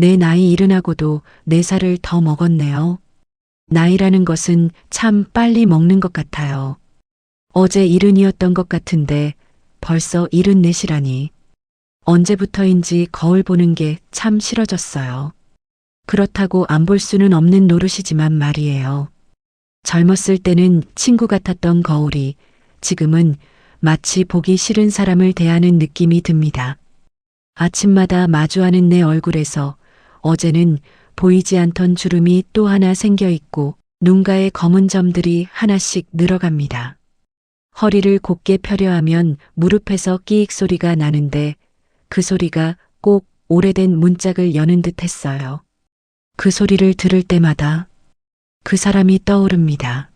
내 나이 70하고도 4살을 더 먹었네요. 나이라는 것은 참 빨리 먹는 것 같아요. 어제 70이었던 것 같은데 벌써 74이라니. 언제부터인지 거울 보는 게 참 싫어졌어요. 그렇다고 안 볼 수는 없는 노릇이지만 말이에요. 젊었을 때는 친구 같았던 거울이 지금은 마치 보기 싫은 사람을 대하는 느낌이 듭니다. 아침마다 마주하는 내 얼굴에서 어제는 보이지 않던 주름이 또 하나 생겨 있고 눈가에 검은 점들이 하나씩 늘어갑니다. 허리를 곧게 펴려 하면 무릎에서 끼익 소리가 나는데 그 소리가 꼭 오래된 문짝을 여는 듯 했어요. 그 소리를 들을 때마다 그 사람이 떠오릅니다.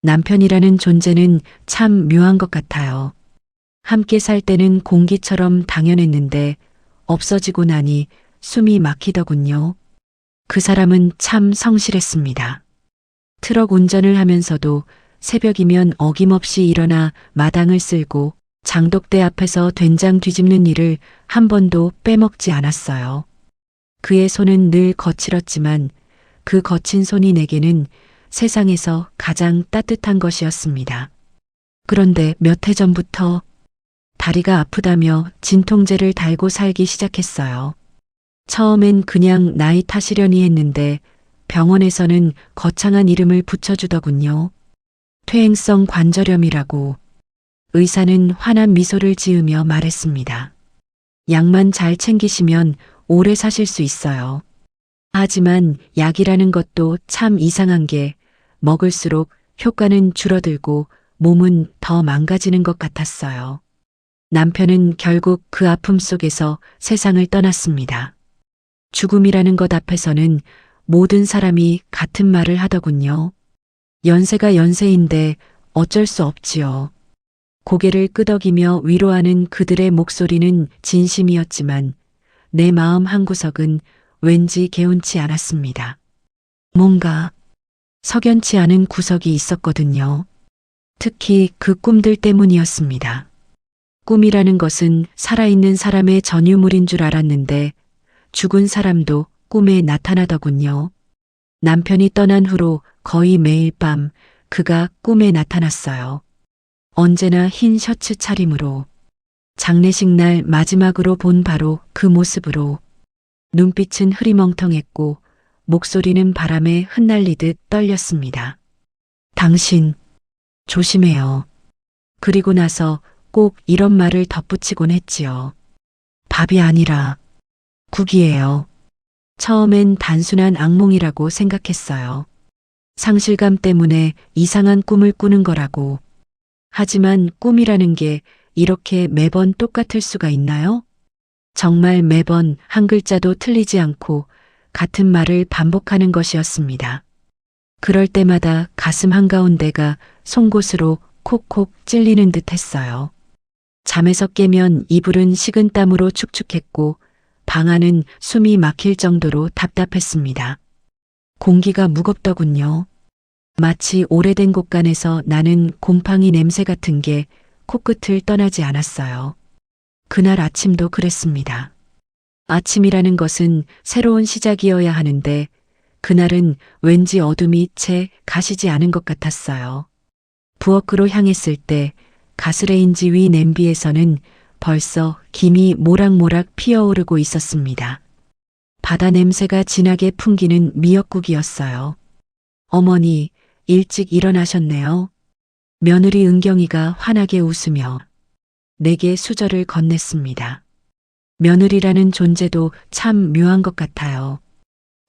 남편이라는 존재는 참 묘한 것 같아요. 함께 살 때는 공기처럼 당연했는데 없어지고 나니 숨이 막히더군요. 그 사람은 참 성실했습니다. 트럭 운전을 하면서도 새벽이면 어김없이 일어나 마당을 쓸고 장독대 앞에서 된장 뒤집는 일을 한 번도 빼먹지 않았어요. 그의 손은 늘 거칠었지만 그 거친 손이 내게는 세상에서 가장 따뜻한 것이었습니다. 그런데 몇 해 전부터 다리가 아프다며 진통제를 달고 살기 시작했어요. 처음엔 그냥 나이 탓이려니 했는데 병원에서는 거창한 이름을 붙여주더군요. 퇴행성 관절염이라고. 의사는 환한 미소를 지으며 말했습니다. 약만 잘 챙기시면 오래 사실 수 있어요. 하지만 약이라는 것도 참 이상한 게 먹을수록 효과는 줄어들고 몸은 더 망가지는 것 같았어요. 남편은 결국 그 아픔 속에서 세상을 떠났습니다. 죽음이라는 것 앞에서는 모든 사람이 같은 말을 하더군요. 연세가 연세인데 어쩔 수 없지요. 고개를 끄덕이며 위로하는 그들의 목소리는 진심이었지만 내 마음 한구석은 왠지 개운치 않았습니다. 뭔가 석연치 않은 구석이 있었거든요. 특히 그 꿈들 때문이었습니다. 꿈이라는 것은 살아있는 사람의 전유물인 줄 알았는데 죽은 사람도 꿈에 나타나더군요. 남편이 떠난 후로 거의 매일 밤 그가 꿈에 나타났어요. 언제나 흰 셔츠 차림으로. 장례식 날 마지막으로 본 바로 그 모습으로. 눈빛은 흐리멍텅했고 목소리는 바람에 흩날리듯 떨렸습니다. 당신, 조심해요. 그리고 나서 꼭 이런 말을 덧붙이곤 했지요. 밥이 아니라 국이에요. 처음엔 단순한 악몽이라고 생각했어요. 상실감 때문에 이상한 꿈을 꾸는 거라고. 하지만 꿈이라는 게 이렇게 매번 똑같을 수가 있나요? 정말 매번 한 글자도 틀리지 않고 같은 말을 반복하는 것이었습니다. 그럴 때마다 가슴 한가운데가 송곳으로 콕콕 찔리는 듯 했어요. 잠에서 깨면 이불은 식은땀으로 축축했고 방 안은 숨이 막힐 정도로 답답했습니다. 공기가 무겁더군요. 마치 오래된 곳간에서 나는 곰팡이 냄새 같은 게 코끝을 떠나지 않았어요. 그날 아침도 그랬습니다. 아침이라는 것은 새로운 시작이어야 하는데 그날은 왠지 어둠이 채 가시지 않은 것 같았어요. 부엌으로 향했을 때 가스레인지 위 냄비에서는 벌써 김이 모락모락 피어오르고 있었습니다. 바다 냄새가 진하게 풍기는 미역국이었어요. 어머니, 일찍 일어나셨네요. 며느리 은경이가 환하게 웃으며 내게 수저를 건넸습니다. 며느리라는 존재도 참 묘한 것 같아요.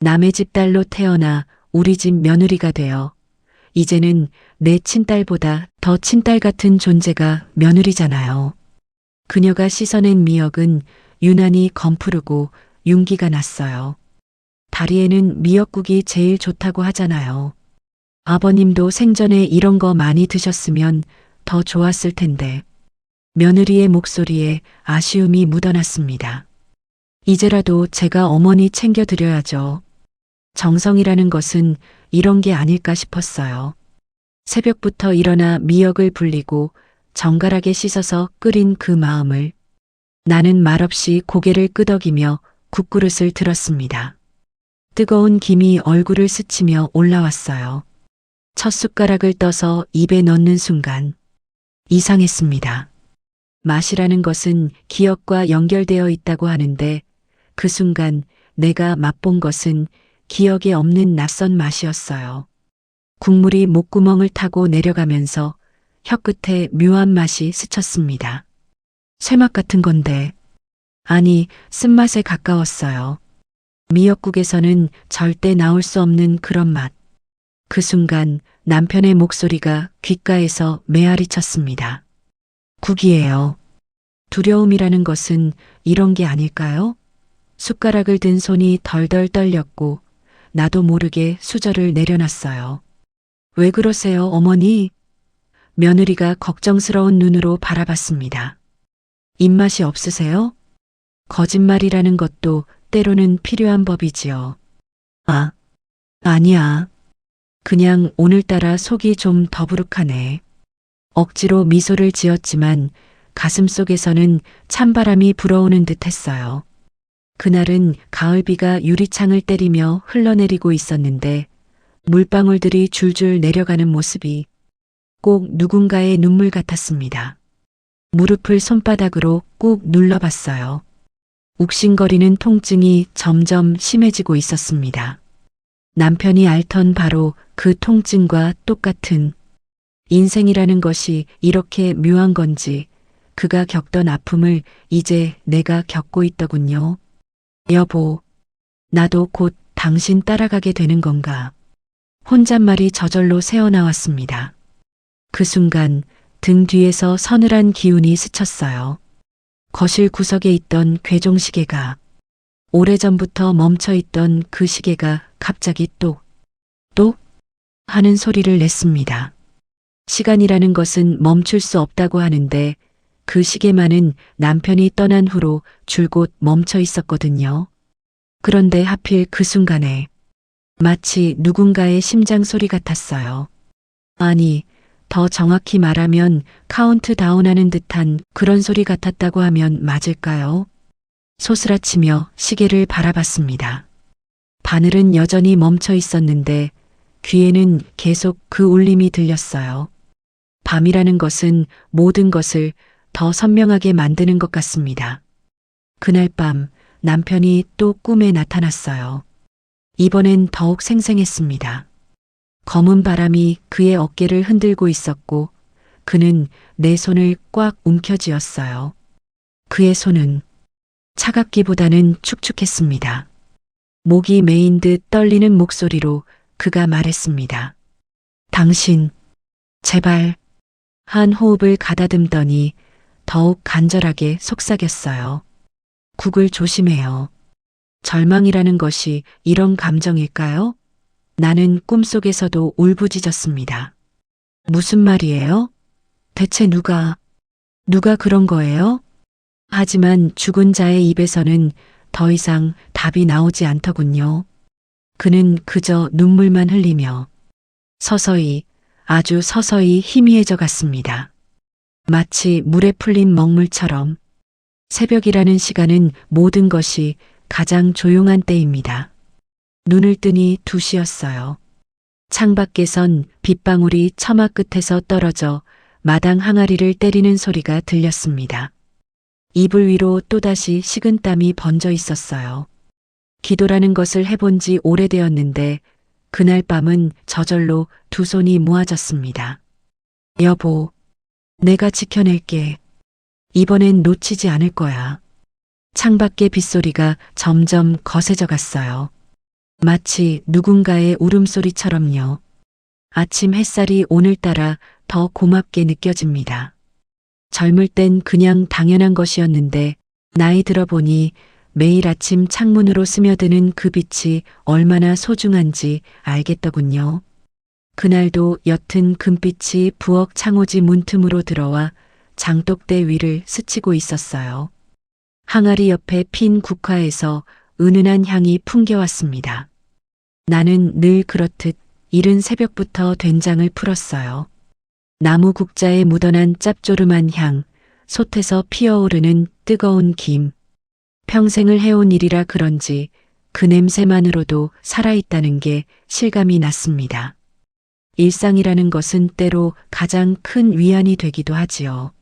남의 집 딸로 태어나 우리 집 며느리가 되어 이제는 내 친딸보다 더 친딸 같은 존재가 며느리잖아요. 그녀가 씻어낸 미역은 유난히 검푸르고 윤기가 났어요. 다리에는 미역국이 제일 좋다고 하잖아요. 아버님도 생전에 이런 거 많이 드셨으면 더 좋았을 텐데. 며느리의 목소리에 아쉬움이 묻어났습니다. 이제라도 제가 어머니 챙겨드려야죠. 정성이라는 것은 이런 게 아닐까 싶었어요. 새벽부터 일어나 미역을 불리고 정갈하게 씻어서 끓인 그 마음을 나는 말없이 고개를 끄덕이며 국그릇을 들었습니다. 뜨거운 김이 얼굴을 스치며 올라왔어요. 첫 숟가락을 떠서 입에 넣는 순간 이상했습니다. 맛이라는 것은 기억과 연결되어 있다고 하는데 그 순간 내가 맛본 것은 기억에 없는 낯선 맛이었어요. 국물이 목구멍을 타고 내려가면서 혀끝에 묘한 맛이 스쳤습니다. 쇠맛 같은 건데, 아니, 쓴맛에 가까웠어요. 미역국에서는 절대 나올 수 없는 그런 맛. 그 순간 남편의 목소리가 귓가에서 메아리 쳤습니다. 국이에요. 두려움이라는 것은 이런 게 아닐까요? 숟가락을 든 손이 덜덜 떨렸고 나도 모르게 수저를 내려놨어요. 왜 그러세요, 어머니? 며느리가 걱정스러운 눈으로 바라봤습니다. 입맛이 없으세요? 거짓말이라는 것도 때로는 필요한 법이지요. 아, 아니야. 그냥 오늘따라 속이 좀 더부룩하네. 억지로 미소를 지었지만 가슴속에서는 찬바람이 불어오는 듯 했어요. 그날은 가을비가 유리창을 때리며 흘러내리고 있었는데 물방울들이 줄줄 내려가는 모습이 꼭 누군가의 눈물 같았습니다. 무릎을 손바닥으로 꾹 눌러봤어요. 욱신거리는 통증이 점점 심해지고 있었습니다. 남편이 앓던 바로 그 통증과 똑같은 인생이라는 것이 이렇게 묘한 건지 그가 겪던 아픔을 이제 내가 겪고 있더군요. 여보, 나도 곧 당신 따라가게 되는 건가? 혼잣말이 저절로 새어나왔습니다. 그 순간 등 뒤에서 서늘한 기운이 스쳤어요. 거실 구석에 있던 괴종시계가 오래전부터 멈춰있던 그 시계가 갑자기 똑 하는 소리를 냈습니다. 시간이라는 것은 멈출 수 없다고 하는데 그 시계만은 남편이 떠난 후로 줄곧 멈춰 있었거든요. 그런데 하필 그 순간에 마치 누군가의 심장 소리 같았어요. 아니, 더 정확히 말하면 카운트다운하는 듯한 그런 소리 같았다고 하면 맞을까요? 소스라치며 시계를 바라봤습니다. 바늘은 여전히 멈춰 있었는데 귀에는 계속 그 울림이 들렸어요. 밤이라는 것은 모든 것을 더 선명하게 만드는 것 같습니다. 그날 밤 남편이 또 꿈에 나타났어요. 이번엔 더욱 생생했습니다. 검은 바람이 그의 어깨를 흔들고 있었고 그는 내 손을 꽉 움켜쥐었어요. 그의 손은 차갑기보다는 축축했습니다. 목이 메인 듯 떨리는 목소리로 그가 말했습니다. 당신, 제발. 한 호흡을 가다듬더니 더욱 간절하게 속삭였어요. 국을 조심해요. 절망이라는 것이 이런 감정일까요? 나는 꿈속에서도 울부짖었습니다. 무슨 말이에요? 대체 누가 그런 거예요? 하지만 죽은 자의 입에서는 더 이상 답이 나오지 않더군요. 그는 그저 눈물만 흘리며 서서히, 아주 서서히 희미해져 갔습니다. 마치 물에 풀린 먹물처럼. 새벽이라는 시간은 모든 것이 가장 조용한 때입니다. 눈을 뜨니 2시였어요. 창밖에선 빗방울이 처마 끝에서 떨어져 마당 항아리를 때리는 소리가 들렸습니다. 이불 위로 또다시 식은땀이 번져 있었어요. 기도라는 것을 해본 지 오래되었는데 그날 밤은 저절로 두 손이 모아졌습니다. 여보, 내가 지켜낼게. 이번엔 놓치지 않을 거야. 창밖의 빗소리가 점점 거세져 갔어요. 마치 누군가의 울음소리처럼요. 아침 햇살이 오늘따라 더 고맙게 느껴집니다. 젊을 땐 그냥 당연한 것이었는데 나이 들어보니 매일 아침 창문으로 스며드는 그 빛이 얼마나 소중한지 알겠더군요. 그날도 옅은 금빛이 부엌 창호지 문틈으로 들어와 장독대 위를 스치고 있었어요. 항아리 옆에 핀 국화에서 은은한 향이 풍겨왔습니다. 나는 늘 그렇듯 이른 새벽부터 된장을 풀었어요. 나무 국자에 묻어난 짭조름한 향, 솥에서 피어오르는 뜨거운 김. 평생을 해온 일이라 그런지 그 냄새만으로도 살아있다는 게 실감이 났습니다. 일상이라는 것은 때로 가장 큰 위안이 되기도 하지요.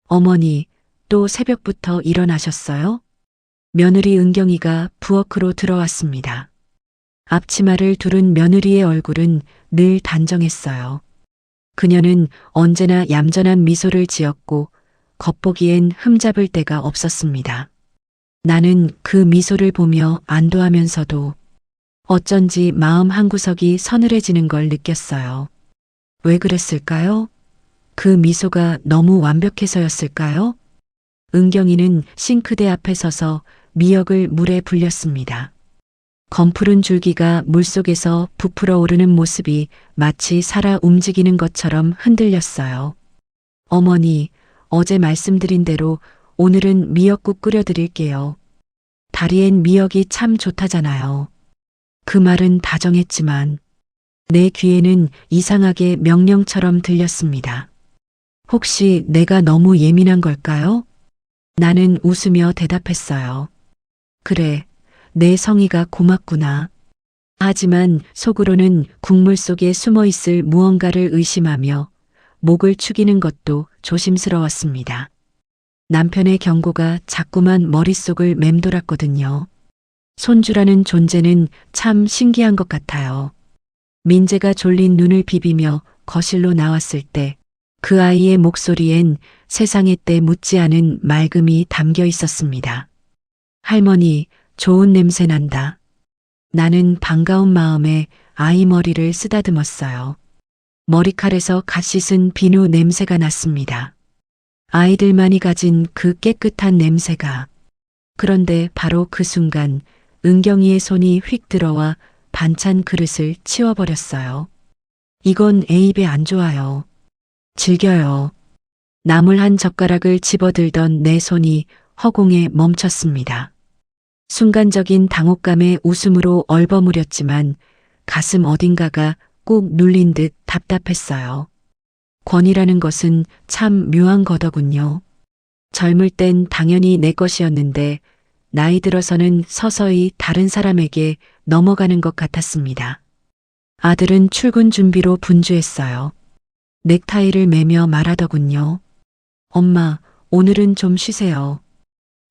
어머니, 또 새벽부터 일어나셨어요? 며느리 은경이가 부엌으로 들어왔습니다. 앞치마를 두른 며느리의 얼굴은 늘 단정했어요. 그녀는 언제나 얌전한 미소를 지었고 겉보기엔 흠잡을 데가 없었습니다. 나는 그 미소를 보며 안도하면서도 어쩐지 마음 한구석이 서늘해지는 걸 느꼈어요. 왜 그랬을까요? 그 미소가 너무 완벽해서였을까요? 은경이는 싱크대 앞에 서서 미역을 물에 불렸습니다. 검푸른 줄기가 물속에서 부풀어 오르는 모습이 마치 살아 움직이는 것처럼 흔들렸어요. 어머니, 어제 말씀드린 대로 오늘은 미역국 끓여드릴게요. 다리엔 미역이 참 좋다잖아요. 그 말은 다정했지만 내 귀에는 이상하게 명령처럼 들렸습니다. 혹시 내가 너무 예민한 걸까요? 나는 웃으며 대답했어요. 그래, 내 성의가 고맙구나. 하지만 속으로는 국물 속에 숨어 있을 무언가를 의심하며 목을 축이는 것도 조심스러웠습니다. 남편의 경고가 자꾸만 머릿속을 맴돌았거든요. 손주라는 존재는 참 신기한 것 같아요. 민재가 졸린 눈을 비비며 거실로 나왔을 때 그 아이의 목소리엔 세상의 때 묻지 않은 맑음이 담겨 있었습니다. 할머니, 좋은 냄새 난다. 나는 반가운 마음에 아이 머리를 쓰다듬었어요. 머리칼에서 갓 씻은 비누 냄새가 났습니다. 아이들만이 가진 그 깨끗한 냄새가. 그런데 바로 그 순간 은경이의 손이 휙 들어와 반찬 그릇을 치워버렸어요. 이건 애 입에 안 좋아요. 즐겨요. 나물 한 젓가락을 집어들던 내 손이 허공에 멈췄습니다. 순간적인 당혹감에 웃음으로 얼버무렸지만 가슴 어딘가가 꾹 눌린 듯 답답했어요. 권위라는 것은 참 묘한 거더군요. 젊을 땐 당연히 내 것이었는데 나이 들어서는 서서히 다른 사람에게 넘어가는 것 같았습니다. 아들은 출근 준비로 분주했어요. 넥타이를 매며 말하더군요. 엄마, 오늘은 좀 쉬세요.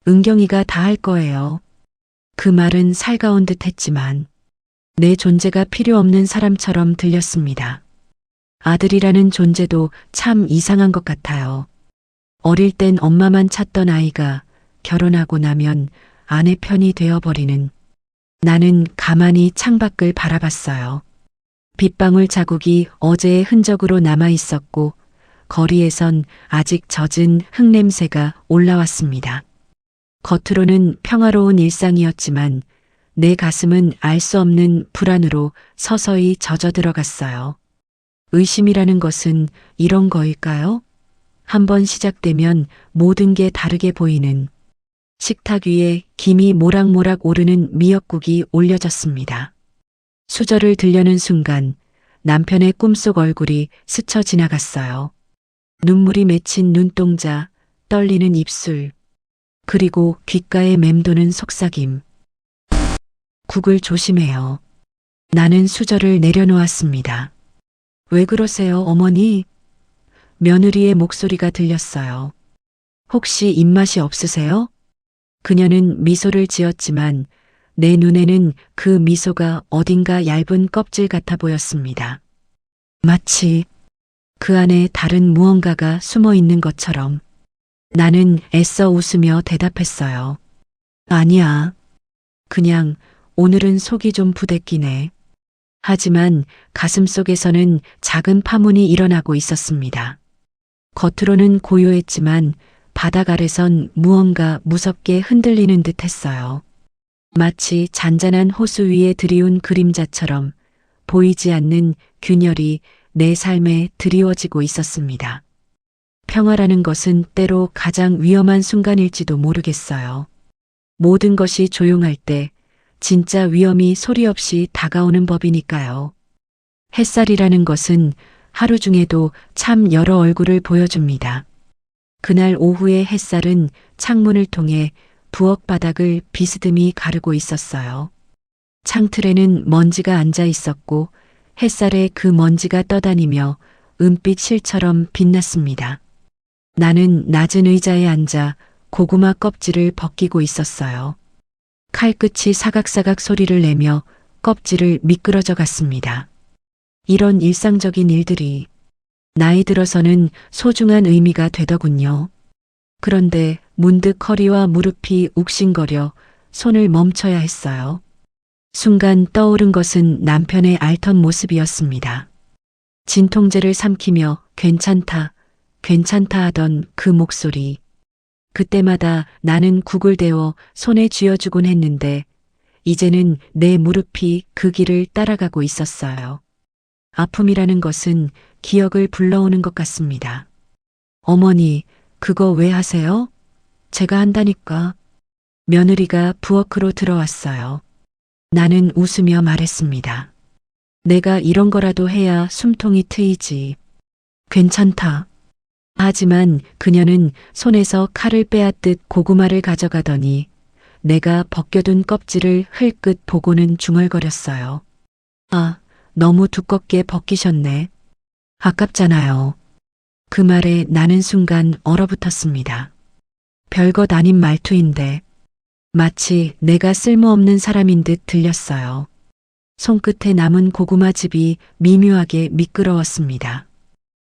은경이가 다 할 거예요. 그 말은 살가운 듯 했지만 내 존재가 필요 없는 사람처럼 들렸습니다. 아들이라는 존재도 참 이상한 것 같아요. 어릴 땐 엄마만 찾던 아이가 결혼하고 나면 아내 편이 되어버리는. 나는 가만히 창밖을 바라봤어요. 빗방울 자국이 어제의 흔적으로 남아 있었고 거리에선 아직 젖은 흙냄새가 올라왔습니다. 겉으로는 평화로운 일상이었지만 내 가슴은 알 수 없는 불안으로 서서히 젖어들어갔어요. 의심이라는 것은 이런 거일까요? 한번 시작되면 모든 게 다르게 보이는. 식탁 위에 김이 모락모락 오르는 미역국이 올려졌습니다. 수저를 들려는 순간 남편의 꿈속 얼굴이 스쳐 지나갔어요. 눈물이 맺힌 눈동자, 떨리는 입술, 그리고 귓가에 맴도는 속삭임. 국을 조심해요. 나는 수저를 내려놓았습니다. 왜 그러세요, 어머니? 며느리의 목소리가 들렸어요. 혹시 입맛이 없으세요? 그녀는 미소를 지었지만 내 눈에는 그 미소가 어딘가 얇은 껍질 같아 보였습니다. 마치 그 안에 다른 무언가가 숨어 있는 것처럼. 나는 애써 웃으며 대답했어요. 아니야. 그냥 오늘은 속이 좀 부대끼네. 하지만 가슴속에서는 작은 파문이 일어나고 있었습니다. 겉으로는 고요했지만 바닥 아래선 무언가 무섭게 흔들리는 듯 했어요. 마치 잔잔한 호수 위에 드리운 그림자처럼 보이지 않는 균열이 내 삶에 드리워지고 있었습니다. 평화라는 것은 때로 가장 위험한 순간일지도 모르겠어요. 모든 것이 조용할 때 진짜 위험이 소리 없이 다가오는 법이니까요. 햇살이라는 것은 하루 중에도 참 여러 얼굴을 보여줍니다. 그날 오후의 햇살은 창문을 통해 부엌 바닥을 비스듬히 가르고 있었어요. 창틀에는 먼지가 앉아 있었고 햇살에 그 먼지가 떠다니며 은빛 실처럼 빛났습니다. 나는 낮은 의자에 앉아 고구마 껍질을 벗기고 있었어요. 칼끝이 사각사각 소리를 내며 껍질을 미끄러져 갔습니다. 이런 일상적인 일들이 나이 들어서는 소중한 의미가 되더군요. 그런데 문득 허리와 무릎이 욱신거려 손을 멈춰야 했어요. 순간 떠오른 것은 남편의 앓던 모습이었습니다. 진통제를 삼키며 괜찮다, 괜찮다 하던 그 목소리. 그때마다 나는 국을 데워 손에 쥐어주곤 했는데 이제는 내 무릎이 그 길을 따라가고 있었어요. 아픔이라는 것은 기억을 불러오는 것 같습니다. 어머니, 그거 왜 하세요? 제가 한다니까. 며느리가 부엌으로 들어왔어요. 나는 웃으며 말했습니다. 내가 이런 거라도 해야 숨통이 트이지. 괜찮다. 하지만 그녀는 손에서 칼을 빼앗듯 고구마를 가져가더니 내가 벗겨둔 껍질을 흘끗 보고는 중얼거렸어요. 아, 너무 두껍게 벗기셨네. 아깝잖아요. 그 말에 나는 순간 얼어붙었습니다. 별것 아닌 말투인데 마치 내가 쓸모없는 사람인 듯 들렸어요. 손끝에 남은 고구마즙이 미묘하게 미끄러웠습니다.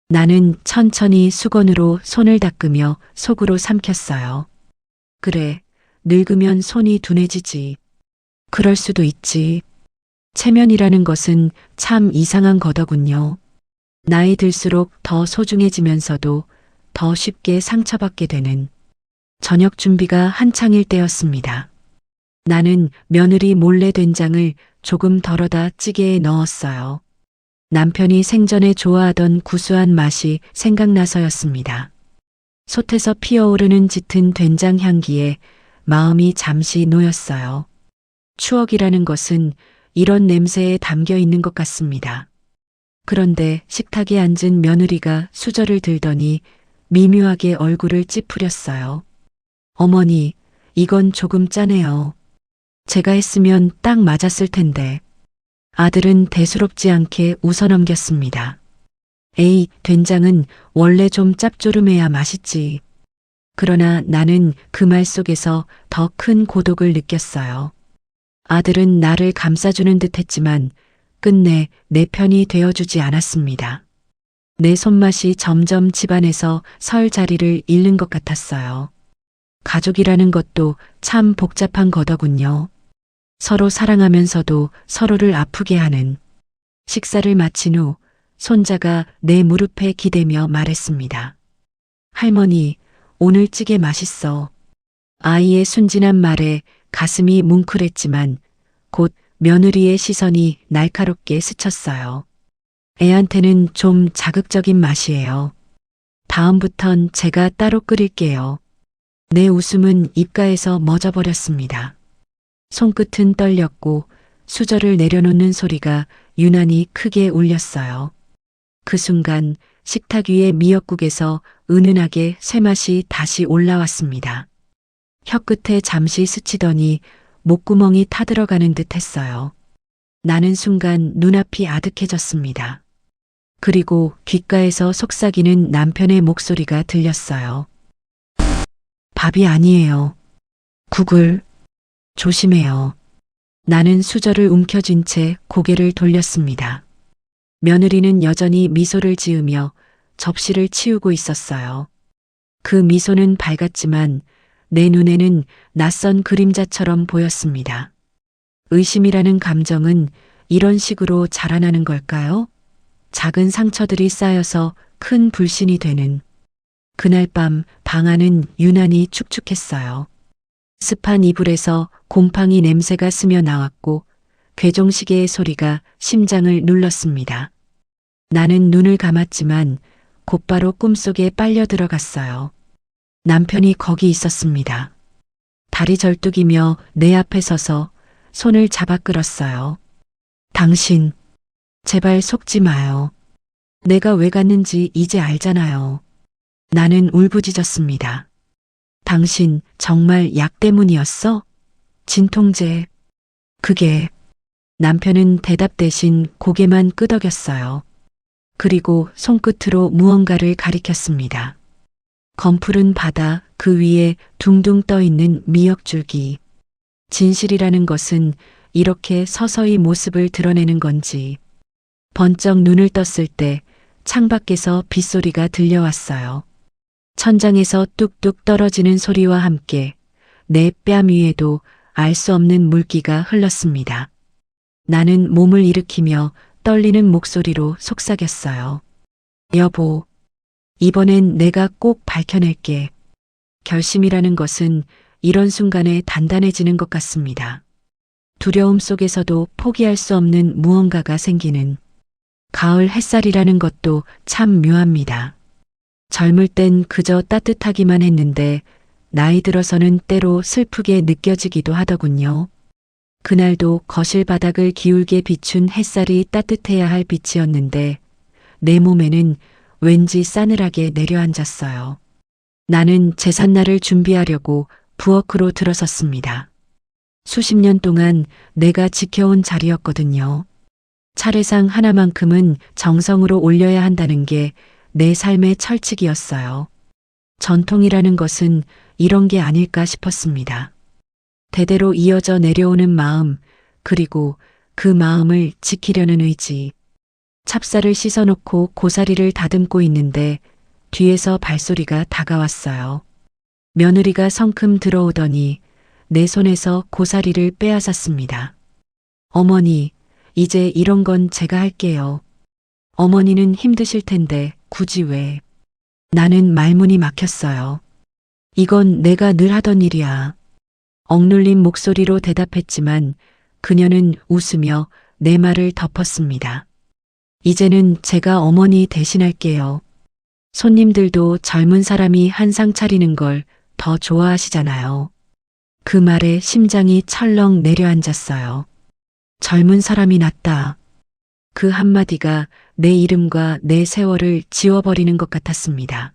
나는 천천히 수건으로 손을 닦으며 속으로 삼켰어요. 그래, 늙으면 손이 둔해지지. 그럴 수도 있지. 체면이라는 것은 참 이상한 거더군요. 나이 들수록 더 소중해지면서도 더 쉽게 상처받게 되는. 저녁 준비가 한창일 때였습니다. 나는 며느리 몰래 된장을 조금 덜어다 찌개에 넣었어요. 남편이 생전에 좋아하던 구수한 맛이 생각나서였습니다. 솥에서 피어오르는 짙은 된장 향기에 마음이 잠시 놓였어요. 추억이라는 것은 이런 냄새에 담겨 있는 것 같습니다. 그런데 식탁에 앉은 며느리가 수저를 들더니 미묘하게 얼굴을 찌푸렸어요. 어머니, 이건 조금 짜네요. 제가 했으면 딱 맞았을 텐데. 아들은 대수롭지 않게 웃어넘겼습니다. 에이, 된장은 원래 좀 짭조름해야 맛있지. 그러나 나는 그 말 속에서 더 큰 고독을 느꼈어요. 아들은 나를 감싸주는 듯 했지만 끝내 내 편이 되어주지 않았습니다. 내 손맛이 점점 집안에서 설 자리를 잃는 것 같았어요. 가족이라는 것도 참 복잡한 거더군요. 서로 사랑하면서도 서로를 아프게 하는. 식사를 마친 후 손자가 내 무릎에 기대며 말했습니다. 할머니, 오늘 찌개 맛있어. 아이의 순진한 말에 가슴이 뭉클했지만 곧 며느리의 시선이 날카롭게 스쳤어요. 애한테는 좀 자극적인 맛이에요. 다음부턴 제가 따로 끓일게요. 내 웃음은 입가에서 멎어버렸습니다. 손끝은 떨렸고 수저를 내려놓는 소리가 유난히 크게 울렸어요. 그 순간 식탁 위의 미역국에서 은은하게 쇠맛이 다시 올라왔습니다. 혀끝에 잠시 스치더니 목구멍이 타들어가는 듯 했어요. 나는 순간 눈앞이 아득해졌습니다. 그리고 귓가에서 속삭이는 남편의 목소리가 들렸어요. 밥이 아니에요. 국을. 조심해요. 나는 수저를 움켜쥔 채 고개를 돌렸습니다. 며느리는 여전히 미소를 지으며 접시를 치우고 있었어요. 그 미소는 밝았지만 내 눈에는 낯선 그림자처럼 보였습니다. 의심이라는 감정은 이런 식으로 자라나는 걸까요? 작은 상처들이 쌓여서 큰 불신이 되는. 그날 밤 방 안은 유난히 축축했어요. 습한 이불에서 곰팡이 냄새가 스며 나왔고 괴종시계의 소리가 심장을 눌렀습니다. 나는 눈을 감았지만 곧바로 꿈속에 빨려 들어갔어요. 남편이 거기 있었습니다. 다리 절뚝이며 내 앞에 서서 손을 잡아 끌었어요. 당신, 제발 속지 마요. 내가 왜 갔는지 이제 알잖아요. 나는 울부짖었습니다. 당신 정말 약 때문이었어? 진통제. 그게. 남편은 대답 대신 고개만 끄덕였어요. 그리고 손끝으로 무언가를 가리켰습니다. 검푸른 바다 그 위에 둥둥 떠 있는 미역줄기. 진실이라는 것은 이렇게 서서히 모습을 드러내는 건지. 번쩍 눈을 떴을 때 창밖에서 빗소리가 들려왔어요. 천장에서 뚝뚝 떨어지는 소리와 함께 내 뺨 위에도 알 수 없는 물기가 흘렀습니다. 나는 몸을 일으키며 떨리는 목소리로 속삭였어요. 여보, 이번엔 내가 꼭 밝혀낼게. 결심이라는 것은 이런 순간에 단단해지는 것 같습니다. 두려움 속에서도 포기할 수 없는 무언가가 생기는 가을 햇살이라는 것도 참 묘합니다. 젊을 땐 그저 따뜻하기만 했는데 나이 들어서는 때로 슬프게 느껴지기도 하더군요. 그날도 거실 바닥을 기울게 비춘 햇살이 따뜻해야 할 빛이었는데 내 몸에는 왠지 싸늘하게 내려앉았어요. 나는 제삿날을 준비하려고 부엌으로 들어섰습니다. 수십 년 동안 내가 지켜온 자리였거든요. 차례상 하나만큼은 정성으로 올려야 한다는 게 내 삶의 철칙이었어요. 전통이라는 것은 이런 게 아닐까 싶었습니다. 대대로 이어져 내려오는 마음, 그리고 그 마음을 지키려는 의지. 찹쌀을 씻어놓고 고사리를 다듬고 있는데 뒤에서 발소리가 다가왔어요. 며느리가 성큼 들어오더니 내 손에서 고사리를 빼앗았습니다. 어머니, 이제 이런 건 제가 할게요. 어머니는 힘드실 텐데 굳이 왜? 나는 말문이 막혔어요. 이건 내가 늘 하던 일이야. 억눌린 목소리로 대답했지만 그녀는 웃으며 내 말을 덮었습니다. 이제는 제가 어머니 대신할게요. 손님들도 젊은 사람이 한상 차리는 걸 더 좋아하시잖아요. 그 말에 심장이 철렁 내려앉았어요. 젊은 사람이 낫다. 그 한마디가 내 이름과 내 세월을 지워버리는 것 같았습니다.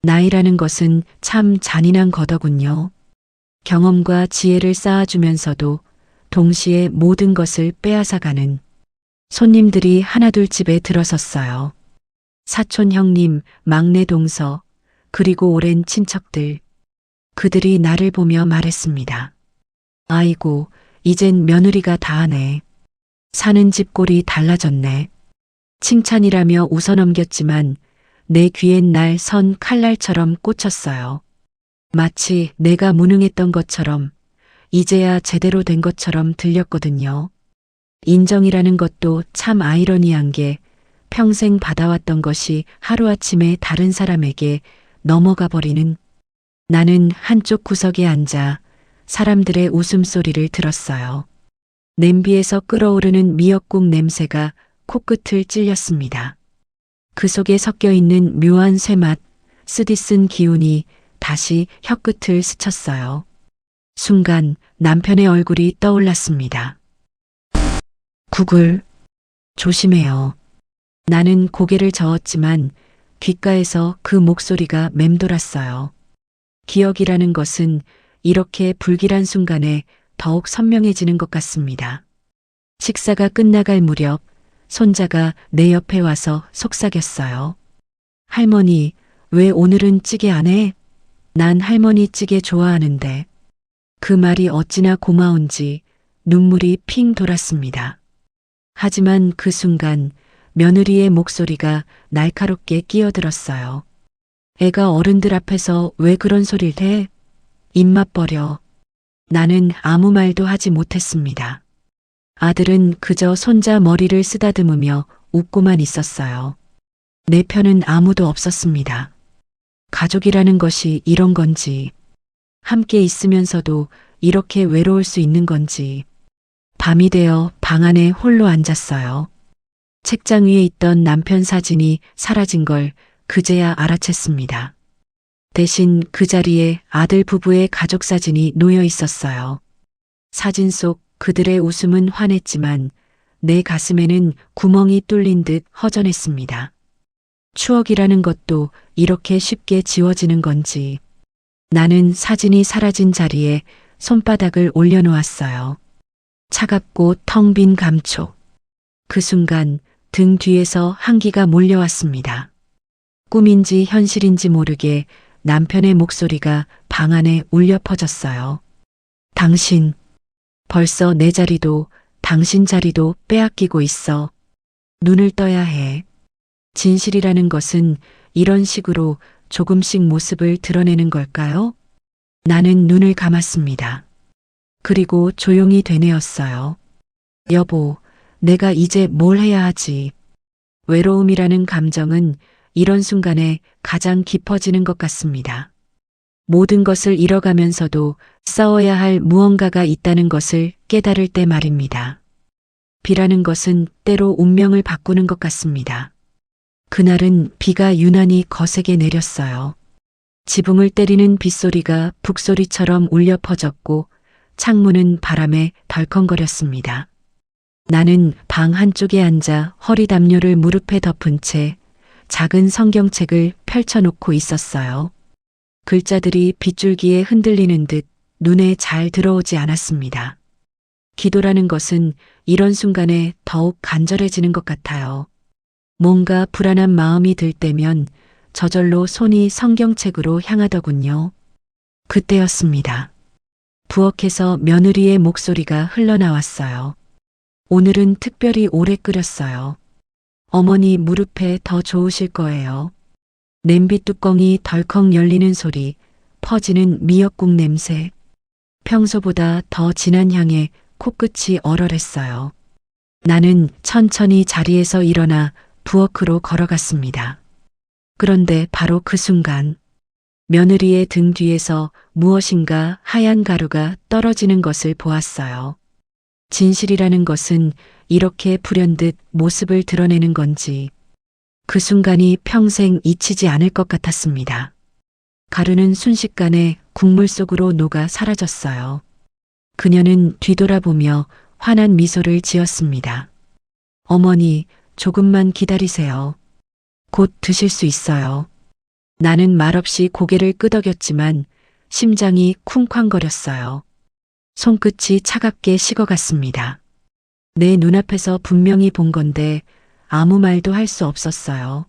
나이라는 것은 참 잔인한 거더군요. 경험과 지혜를 쌓아주면서도 동시에 모든 것을 빼앗아가는. 손님들이 하나둘 집에 들어섰어요. 사촌 형님, 막내 동서, 그리고 오랜 친척들. 그들이 나를 보며 말했습니다. 아이고, 이젠 며느리가 다 하네. 사는 집 꼴이 달라졌네. 칭찬이라며 웃어넘겼지만 내 귀엔 날 선 칼날처럼 꽂혔어요. 마치 내가 무능했던 것처럼, 이제야 제대로 된 것처럼 들렸거든요. 인정이라는 것도 참 아이러니한 게 평생 받아왔던 것이 하루아침에 다른 사람에게 넘어가 버리는. 나는 한쪽 구석에 앉아 사람들의 웃음소리를 들었어요. 냄비에서 끓어오르는 미역국 냄새가 코끝을 찔렸습니다. 그 속에 섞여 있는 묘한 쇠맛, 쓰디쓴 기운이 다시 혀끝을 스쳤어요. 순간 남편의 얼굴이 떠올랐습니다. 국을 조심해요. 나는 고개를 저었지만 귓가에서 그 목소리가 맴돌았어요. 기억이라는 것은 이렇게 불길한 순간에 더욱 선명해지는 것 같습니다. 식사가 끝나갈 무렵 손자가 내 옆에 와서 속삭였어요. 할머니, 왜 오늘은 찌개 안 해? 난 할머니 찌개 좋아하는데. 그 말이 어찌나 고마운지 눈물이 핑 돌았습니다. 하지만 그 순간 며느리의 목소리가 날카롭게 끼어들었어요. 애가 어른들 앞에서 왜 그런 소리를 해? 입맛 버려. 나는 아무 말도 하지 못했습니다. 아들은 그저 손자 머리를 쓰다듬으며 웃고만 있었어요. 내 편은 아무도 없었습니다. 가족이라는 것이 이런 건지, 함께 있으면서도 이렇게 외로울 수 있는 건지. 밤이 되어 방 안에 홀로 앉았어요. 책장 위에 있던 남편 사진이 사라진 걸 그제야 알아챘습니다. 대신 그 자리에 아들 부부의 가족 사진이 놓여 있었어요. 사진 속 그들의 웃음은 환했지만 내 가슴에는 구멍이 뚫린 듯 허전했습니다. 추억이라는 것도 이렇게 쉽게 지워지는 건지. 나는 사진이 사라진 자리에 손바닥을 올려놓았어요. 차갑고 텅 빈 감촉. 그 순간 등 뒤에서 한기가 몰려왔습니다. 꿈인지 현실인지 모르게 남편의 목소리가 방 안에 울려 퍼졌어요. 당신, 벌써 내 자리도 당신 자리도 빼앗기고 있어. 눈을 떠야 해. 진실이라는 것은 이런 식으로 조금씩 모습을 드러내는 걸까요? 나는 눈을 감았습니다. 그리고 조용히 되뇌었어요. 여보, 내가 이제 뭘 해야 하지? 외로움이라는 감정은 이런 순간에 가장 깊어지는 것 같습니다. 모든 것을 잃어가면서도 싸워야 할 무언가가 있다는 것을 깨달을 때 말입니다. 비라는 것은 때로 운명을 바꾸는 것 같습니다. 그날은 비가 유난히 거세게 내렸어요. 지붕을 때리는 빗소리가 북소리처럼 울려 퍼졌고 창문은 바람에 덜컹거렸습니다. 나는 방 한쪽에 앉아 허리 담요를 무릎에 덮은 채 작은 성경책을 펼쳐놓고 있었어요. 글자들이 빗줄기에 흔들리는 듯 눈에 잘 들어오지 않았습니다. 기도라는 것은 이런 순간에 더욱 간절해지는 것 같아요. 뭔가 불안한 마음이 들 때면 저절로 손이 성경책으로 향하더군요. 그때였습니다. 부엌에서 며느리의 목소리가 흘러나왔어요. 오늘은 특별히 오래 끓였어요. 어머니 무릎에 더 좋으실 거예요. 냄비 뚜껑이 덜컥 열리는 소리, 퍼지는 미역국 냄새. 평소보다 더 진한 향에 코끝이 얼얼했어요. 나는 천천히 자리에서 일어나 부엌으로 걸어갔습니다. 그런데 바로 그 순간 며느리의 등 뒤에서 무엇인가 하얀 가루가 떨어지는 것을 보았어요. 진실이라는 것은 이렇게 불현듯 모습을 드러내는 건지 그 순간이 평생 잊히지 않을 것 같았습니다. 가루는 순식간에 국물 속으로 녹아 사라졌어요. 그녀는 뒤돌아보며 환한 미소를 지었습니다. 어머니, 조금만 기다리세요. 곧 드실 수 있어요. 나는 말없이 고개를 끄덕였지만 심장이 쿵쾅거렸어요. 손끝이 차갑게 식어갔습니다. 내 눈앞에서 분명히 본 건데 아무 말도 할 수 없었어요.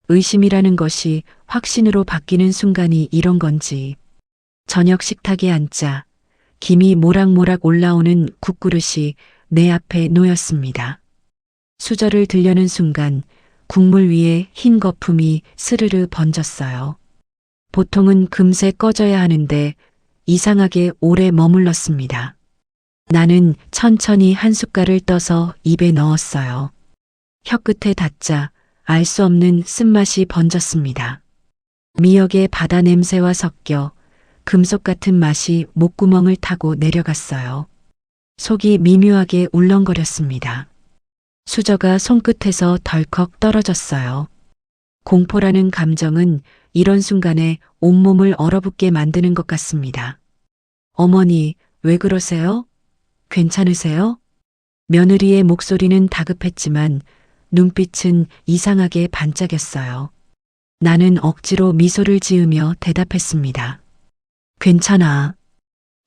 의심이라는 것이 확신으로 바뀌는 순간이 이런 건지. 저녁 식탁에 앉자 김이 모락모락 올라오는 국그릇이 내 앞에 놓였습니다. 수저를 들려는 순간 국물 위에 흰 거품이 스르르 번졌어요. 보통은 금세 꺼져야 하는데 이상하게 오래 머물렀습니다. 나는 천천히 한 숟갈을 떠서 입에 넣었어요. 혀끝에 닿자 알 수 없는 쓴맛이 번졌습니다. 미역의 바다 냄새와 섞여 금속 같은 맛이 목구멍을 타고 내려갔어요. 속이 미묘하게 울렁거렸습니다. 수저가 손끝에서 덜컥 떨어졌어요. 공포라는 감정은 이런 순간에 온몸을 얼어붙게 만드는 것 같습니다. 어머니, 왜 그러세요? 괜찮으세요? 며느리의 목소리는 다급했지만 눈빛은 이상하게 반짝였어요. 나는 억지로 미소를 지으며 대답했습니다. 괜찮아.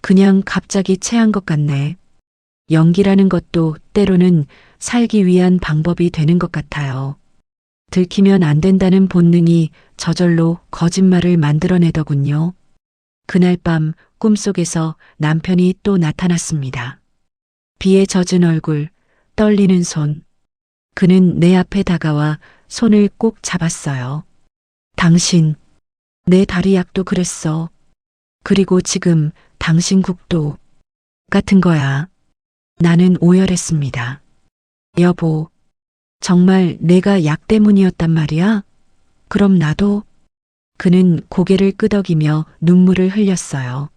그냥 갑자기 체한 것 같네. 연기라는 것도 때로는 살기 위한 방법이 되는 것 같아요. 들키면 안 된다는 본능이 저절로 거짓말을 만들어내더군요. 그날 밤 꿈속에서 남편이 또 나타났습니다. 비에 젖은 얼굴, 떨리는 손. 그는 내 앞에 다가와 손을 꼭 잡았어요. 당신, 내 다리 약도 그랬어. 그리고 지금 당신 국도 같은 거야. 나는 오열했습니다. 여보, 정말 내가 약 때문이었단 말이야? 그럼 나도? 그는 고개를 끄덕이며 눈물을 흘렸어요.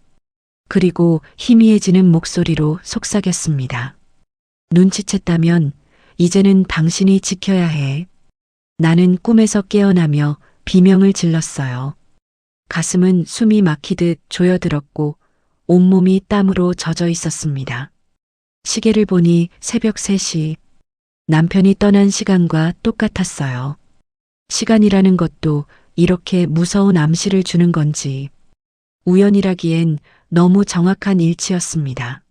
그리고 희미해지는 목소리로 속삭였습니다. 눈치챘다면 이제는 당신이 지켜야 해. 나는 꿈에서 깨어나며 비명을 질렀어요. 가슴은 숨이 막히듯 조여들었고 온몸이 땀으로 젖어 있었습니다. 시계를 보니 새벽 3시. 남편이 떠난 시간과 똑같았어요. 시간이라는 것도 이렇게 무서운 암시를 주는 건지. 우연이라기엔 너무 정확한 일치였습니다.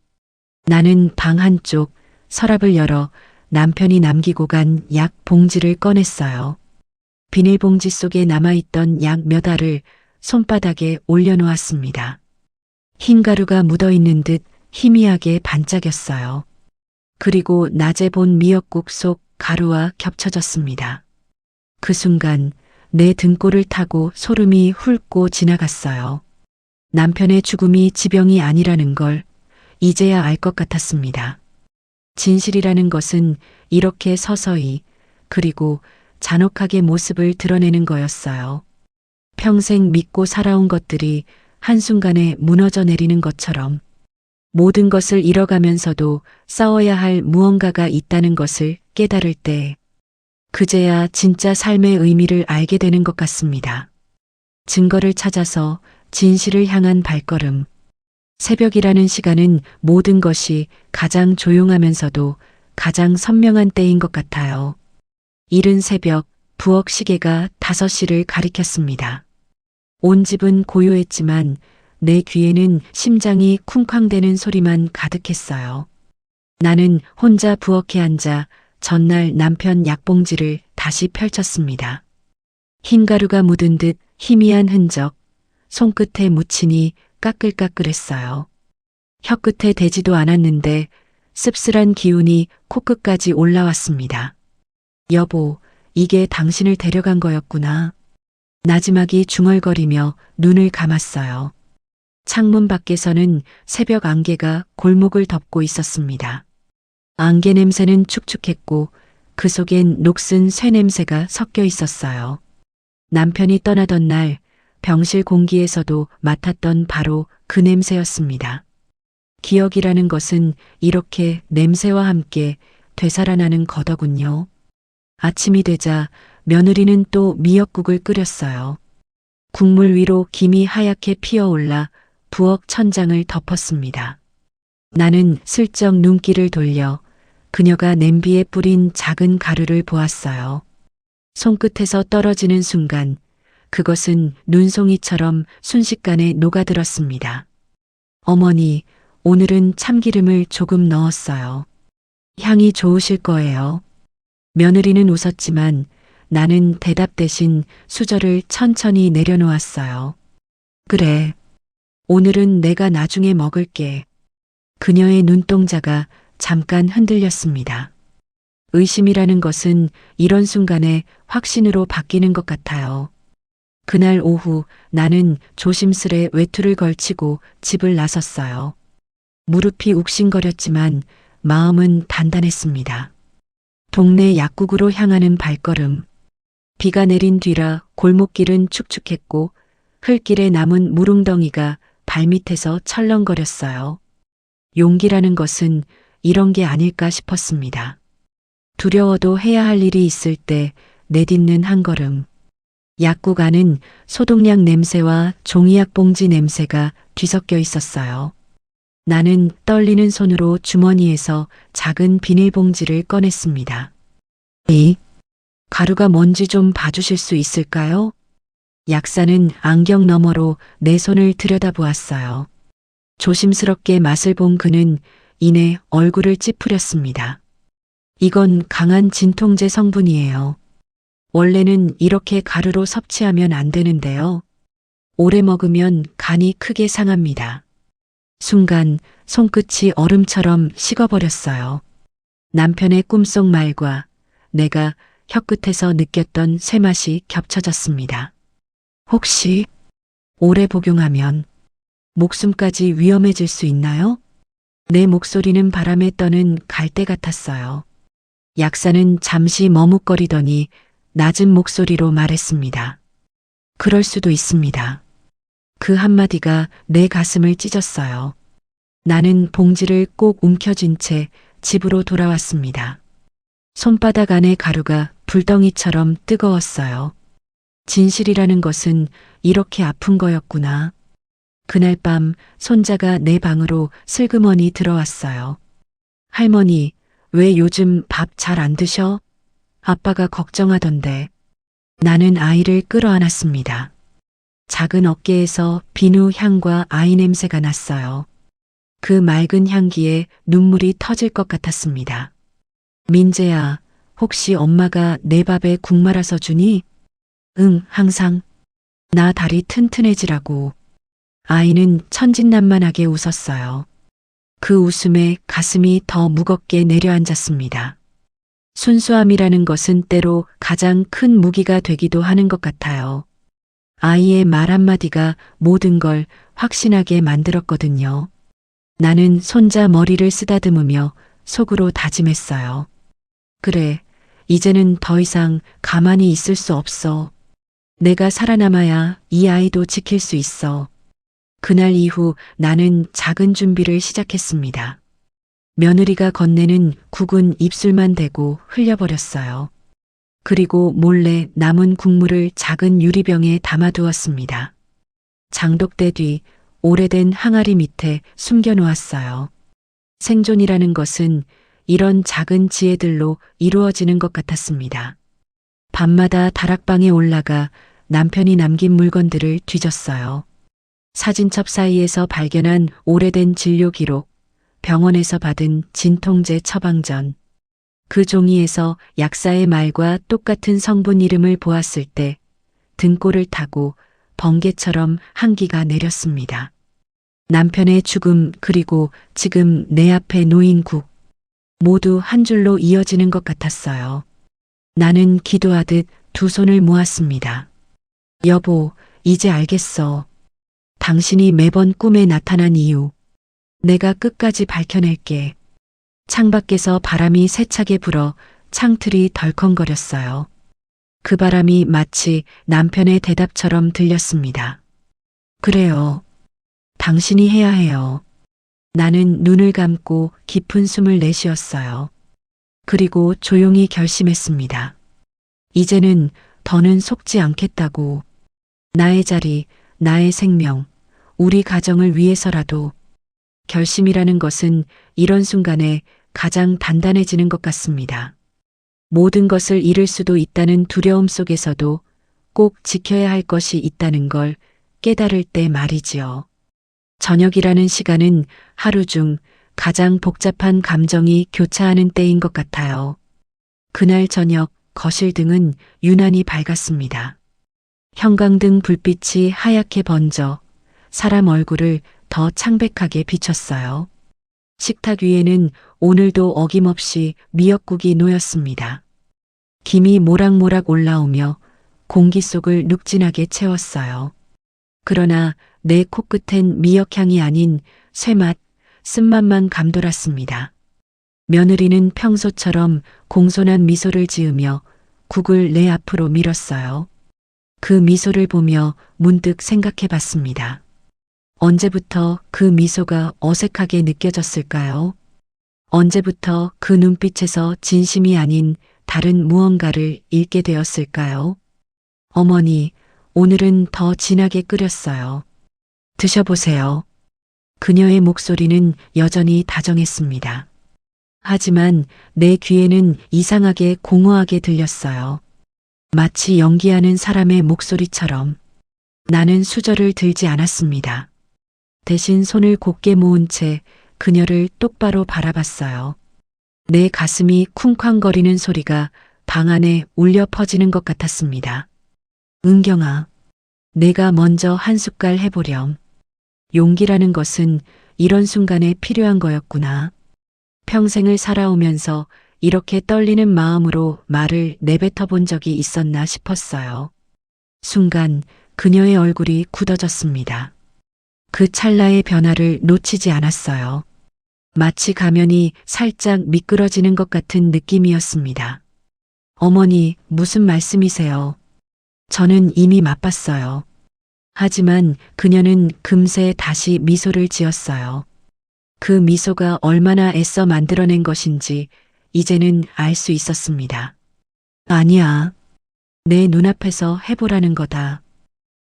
나는 방 한쪽 서랍을 열어 남편이 남기고 간 약 봉지를 꺼냈어요. 비닐봉지 속에 남아있던 약 몇 알을 손바닥에 올려놓았습니다. 흰 가루가 묻어있는 듯 희미하게 반짝였어요. 그리고 낮에 본 미역국 속 가루와 겹쳐졌습니다. 그 순간 내 등골을 타고 소름이 훑고 지나갔어요. 남편의 죽음이 지병이 아니라는 걸 이제야 알 것 같았습니다. 진실이라는 것은 이렇게 서서히 그리고 잔혹하게 모습을 드러내는 거였어요. 평생 믿고 살아온 것들이 한순간에 무너져 내리는 것처럼 모든 것을 잃어가면서도 싸워야 할 무언가가 있다는 것을 깨달을 때 그제야 진짜 삶의 의미를 알게 되는 것 같습니다. 증거를 찾아서 진실을 향한 발걸음. 새벽이라는 시간은 모든 것이 가장 조용하면서도 가장 선명한 때인 것 같아요. 이른 새벽 부엌 시계가 5시를 가리켰습니다. 온 집은 고요했지만 내 귀에는 심장이 쿵쾅대는 소리만 가득했어요. 나는 혼자 부엌에 앉아 전날 남편 약봉지를 다시 펼쳤습니다. 흰 가루가 묻은 듯 희미한 흔적, 손끝에 묻히니 까끌까끌했어요. 혀끝에 대지도 않았는데 씁쓸한 기운이 코끝까지 올라왔습니다. 여보, 이게 당신을 데려간 거였구나. 나지막이 중얼거리며 눈을 감았어요. 창문 밖에서는 새벽 안개가 골목을 덮고 있었습니다. 안개 냄새는 축축했고 그 속엔 녹슨 쇠 냄새가 섞여 있었어요. 남편이 떠나던 날 병실 공기에서도 맡았던 바로 그 냄새였습니다. 기억이라는 것은 이렇게 냄새와 함께 되살아나는 거더군요. 아침이 되자 며느리는 또 미역국을 끓였어요. 국물 위로 김이 하얗게 피어올라 부엌 천장을 덮었습니다. 나는 슬쩍 눈길을 돌려 그녀가 냄비에 뿌린 작은 가루를 보았어요. 손끝에서 떨어지는 순간 그것은 눈송이처럼 순식간에 녹아들었습니다. 어머니, 오늘은 참기름을 조금 넣었어요. 향이 좋으실 거예요. 며느리는 웃었지만 나는 대답 대신 수저를 천천히 내려놓았어요. 그래. 오늘은 내가 나중에 먹을게. 그녀의 눈동자가 잠깐 흔들렸습니다. 의심이라는 것은 이런 순간에 확신으로 바뀌는 것 같아요. 그날 오후 나는 조심스레 외투를 걸치고 집을 나섰어요. 무릎이 욱신거렸지만 마음은 단단했습니다. 동네 약국으로 향하는 발걸음. 비가 내린 뒤라 골목길은 축축했고 흘길에 남은 무릉덩이가 발밑에서 철렁거렸어요. 용기라는 것은 이런 게 아닐까 싶었습니다. 두려워도 해야 할 일이 있을 때 내딛는 한 걸음. 약국 안은 소독약 냄새와 종이약 봉지 냄새가 뒤섞여 있었어요. 나는 떨리는 손으로 주머니에서 작은 비닐봉지를 꺼냈습니다. 이 가루가 뭔지 좀 봐주실 수 있을까요? 약사는 안경 너머로 내 손을 들여다보았어요. 조심스럽게 맛을 본 그는 이내 얼굴을 찌푸렸습니다. 이건 강한 진통제 성분이에요. 원래는 이렇게 가루로 섭취하면 안 되는데요. 오래 먹으면 간이 크게 상합니다. 순간 손끝이 얼음처럼 식어버렸어요. 남편의 꿈속 말과 내가 혀끝에서 느꼈던 쇠맛이 겹쳐졌습니다. 혹시 오래 복용하면 목숨까지 위험해질 수 있나요? 내 목소리는 바람에 떠는 갈대 같았어요. 약사는 잠시 머뭇거리더니 낮은 목소리로 말했습니다. 그럴 수도 있습니다. 그 한마디가 내 가슴을 찢었어요. 나는 봉지를 꼭 움켜쥔 채 집으로 돌아왔습니다. 손바닥 안의 가루가 불덩이처럼 뜨거웠어요. 진실이라는 것은 이렇게 아픈 거였구나. 그날 밤 손자가 내 방으로 슬그머니 들어왔어요. 할머니, 왜 요즘 밥 잘 안 드셔? 아빠가 걱정하던데. 나는 아이를 끌어안았습니다. 작은 어깨에서 비누 향과 아이 냄새가 났어요. 그 맑은 향기에 눈물이 터질 것 같았습니다. 민재야, 혹시 엄마가 내 밥에 국 말아서 주니? 응, 항상. 나 다리 튼튼해지라고. 아이는 천진난만하게 웃었어요. 그 웃음에 가슴이 더 무겁게 내려앉았습니다. 순수함이라는 것은 때로 가장 큰 무기가 되기도 하는 것 같아요. 아이의 말 한마디가 모든 걸 확신하게 만들었거든요. 나는 손자 머리를 쓰다듬으며 속으로 다짐했어요. 그래, 이제는 더 이상 가만히 있을 수 없어. 내가 살아남아야 이 아이도 지킬 수 있어. 그날 이후 나는 작은 준비를 시작했습니다. 며느리가 건네는 국은 입술만 대고 흘려버렸어요. 그리고 몰래 남은 국물을 작은 유리병에 담아두었습니다. 장독대 뒤 오래된 항아리 밑에 숨겨놓았어요. 생존이라는 것은 이런 작은 지혜들로 이루어지는 것 같았습니다. 밤마다 다락방에 올라가 남편이 남긴 물건들을 뒤졌어요. 사진첩 사이에서 발견한 오래된 진료 기록, 병원에서 받은 진통제 처방전. 그 종이에서 약사의 말과 똑같은 성분 이름을 보았을 때 등골을 타고 번개처럼 한기가 내렸습니다. 남편의 죽음 그리고 지금 내 앞에 놓인 국. 모두 한 줄로 이어지는 것 같았어요. 나는 기도하듯 두 손을 모았습니다. 여보, 이제 알겠어. 당신이 매번 꿈에 나타난 이유. 내가 끝까지 밝혀낼게. 창밖에서 바람이 세차게 불어 창틀이 덜컹거렸어요. 그 바람이 마치 남편의 대답처럼 들렸습니다. 그래요. 당신이 해야 해요. 나는 눈을 감고 깊은 숨을 내쉬었어요. 그리고 조용히 결심했습니다. 이제는 더는 속지 않겠다고. 나의 자리, 나의 생명, 우리 가정을 위해서라도. 결심이라는 것은 이런 순간에 가장 단단해지는 것 같습니다. 모든 것을 잃을 수도 있다는 두려움 속에서도 꼭 지켜야 할 것이 있다는 걸 깨달을 때 말이지요. 저녁이라는 시간은 하루 중 가장 복잡한 감정이 교차하는 때인 것 같아요. 그날 저녁 거실 등은 유난히 밝았습니다. 형광등 불빛이 하얗게 번져 사람 얼굴을 더 창백하게 비췄어요. 식탁 위에는 오늘도 어김없이 미역국이 놓였습니다. 김이 모락모락 올라오며 공기 속을 눅진하게 채웠어요. 그러나 내 코끝엔 미역향이 아닌 쇠맛, 쓴맛만 감돌았습니다. 며느리는 평소처럼 공손한 미소를 지으며 국을 내 앞으로 밀었어요. 그 미소를 보며 문득 생각해 봤습니다. 언제부터 그 미소가 어색하게 느껴졌을까요? 언제부터 그 눈빛에서 진심이 아닌 다른 무언가를 읽게 되었을까요? 어머니, 오늘은 더 진하게 끓였어요. 드셔보세요. 그녀의 목소리는 여전히 다정했습니다. 하지만 내 귀에는 이상하게 공허하게 들렸어요. 마치 연기하는 사람의 목소리처럼. 나는 수저를 들지 않았습니다. 대신 손을 곧게 모은 채 그녀를 똑바로 바라봤어요. 내 가슴이 쿵쾅거리는 소리가 방 안에 울려 퍼지는 것 같았습니다. 은경아, 내가 먼저 한 숟갈 해보렴. 용기라는 것은 이런 순간에 필요한 거였구나. 평생을 살아오면서 이렇게 떨리는 마음으로 말을 내뱉어 본 적이 있었나 싶었어요. 순간 그녀의 얼굴이 굳어졌습니다. 그 찰나의 변화를 놓치지 않았어요. 마치 가면이 살짝 미끄러지는 것 같은 느낌이었습니다. 어머니, 무슨 말씀이세요? 저는 이미 맛봤어요. 하지만 그녀는 금세 다시 미소를 지었어요. 그 미소가 얼마나 애써 만들어낸 것인지 이제는 알 수 있었습니다. 아니야. 내 눈앞에서 해보라는 거다.